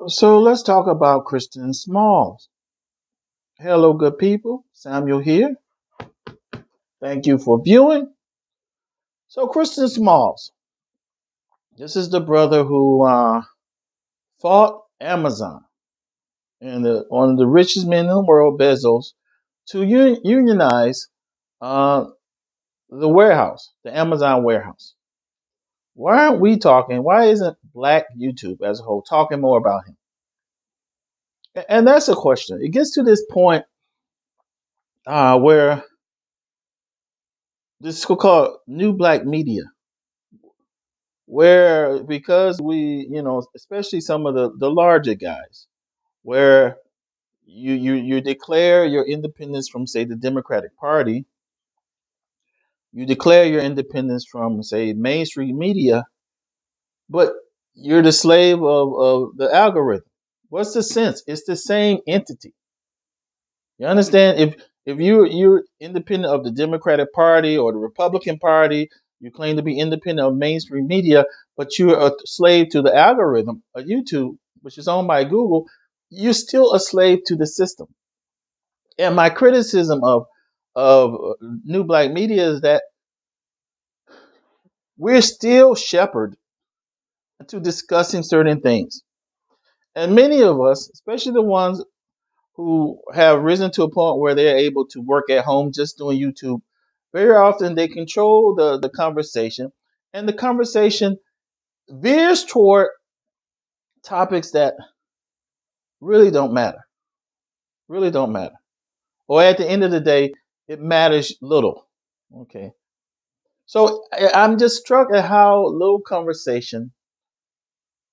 So let's talk about Kristen Smalls. Hello, good people. Samuel here. Thank you for viewing. So Kristen Smalls, this is the brother who fought Amazon and one of the richest men in the world, Bezos, to unionize uh, the warehouse, the Amazon warehouse. Why aren't we talking? Why isn't Black YouTube as a whole talking more about him? And that's a question. It gets to this point where this is called new Black media, where because we, especially some of the larger guys, where you declare your independence from, say, the Democratic Party, you declare your independence from, say, mainstream media, but you're the slave of the algorithm. What's the sense? It's the same entity. You understand? If you're independent of the Democratic Party or the Republican Party, you claim to be independent of mainstream media, but you're a slave to the algorithm of YouTube, which is owned by Google. You're still a slave to the system. And my criticism of New Black Media is that we're still shepherded to discussing certain things, and many of us, especially the ones who have risen to a point where they're able to work at home just doing YouTube, very often they control the conversation, and the conversation veers toward topics that really don't matter, really don't matter. Or at the end of the day, it matters little. Okay. So I'm just struck at how little conversation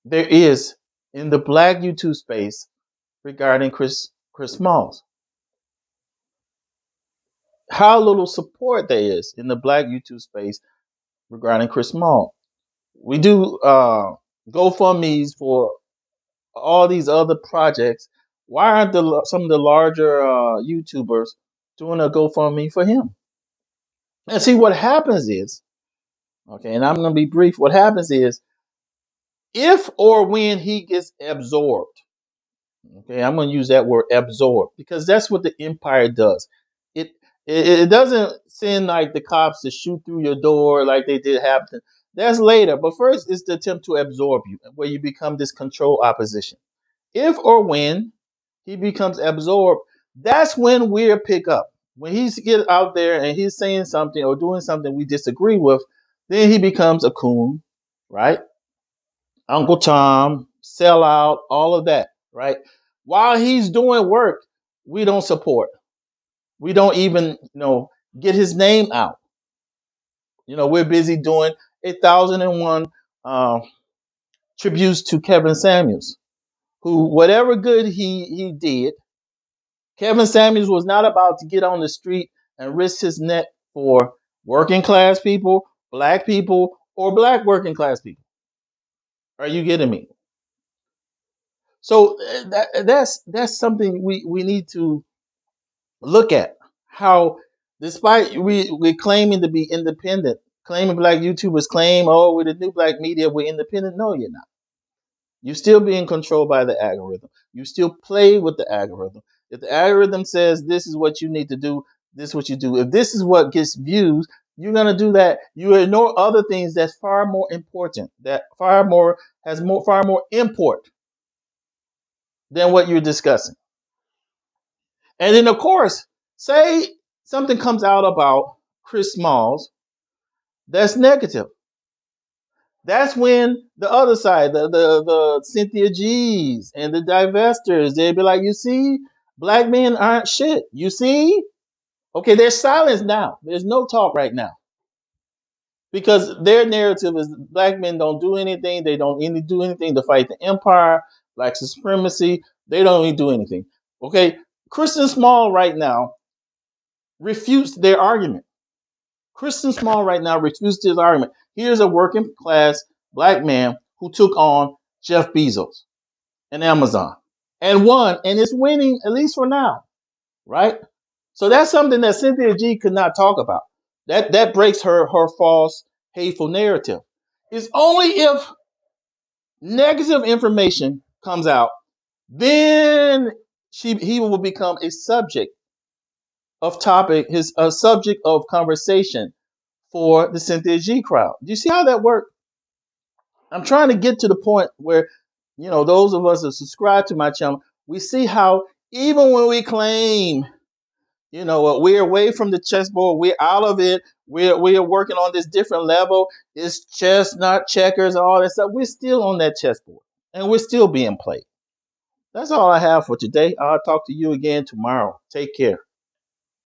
there is in the Black YouTube space regarding Chris Smalls. How little support there is in the Black YouTube space regarding Chris Small. We do GoFundMe's for all these other projects. Why aren't some of the larger YouTubers doing a GoFundMe for him? And see, what happens is, okay, and I'm going to be brief. What happens is, if or when he gets absorbed, okay, I'm going to use that word absorb because that's what the empire does. It it doesn't send like the cops to shoot through your door like they did Hampton. That's later, but first it's the attempt to absorb you, where you become this control opposition. If or when he becomes absorbed, that's when we'll pick up. When he's get out there and he's saying something or doing something we disagree with, then he becomes a coon, right? Uncle Tom, sell out, all of that, right? While he's doing work, we don't support. We don't even, get his name out. We're busy doing 1,001 uh, tributes to Kevin Samuels, who, whatever good he did, Kevin Samuels was not about to get on the street and risk his neck for working class people, Black people, or Black working class people. Are you getting me? So that's something we need to look at. How, despite we claiming to be independent, claiming Black YouTubers claim, oh, we're the new Black media, we're independent. No, you're not. You're still being controlled by the algorithm. You still play with the algorithm. If the algorithm says this is what you need to do, this is what you do. If this is what gets views, you're gonna do that. You ignore other things that's far more important, that far more import than what you're discussing. And then, of course, say something comes out about Chris Smalls that's negative. That's when the other side, the Cynthia G's and the divestors, they'd be like, you see, Black men aren't shit. You see? Okay, there's silence now. There's no talk right now. Because their narrative is Black men don't do anything. They don't do anything to fight the empire, Black supremacy. They don't even do anything. Okay, Kristen Small right now refutes their argument. Kristen Small right now refutes his argument. Here's a working class Black man who took on Jeff Bezos and Amazon and won, and is winning, at least for now, right? So that's something that Cynthia G could not talk about. That breaks her false, hateful narrative. It's only if negative information comes out then he will become a subject of topic, his a subject of conversation for the Cynthia G crowd. Do you see how that works? I'm trying to get to the point where, those of us that subscribe to my channel, we see how even when we claim, we're away from the chessboard, we're out of it, we're working on this different level, it's chess, not checkers, all that stuff. We're still on that chessboard and we're still being played. That's all I have for today. I'll talk to you again tomorrow. Take care.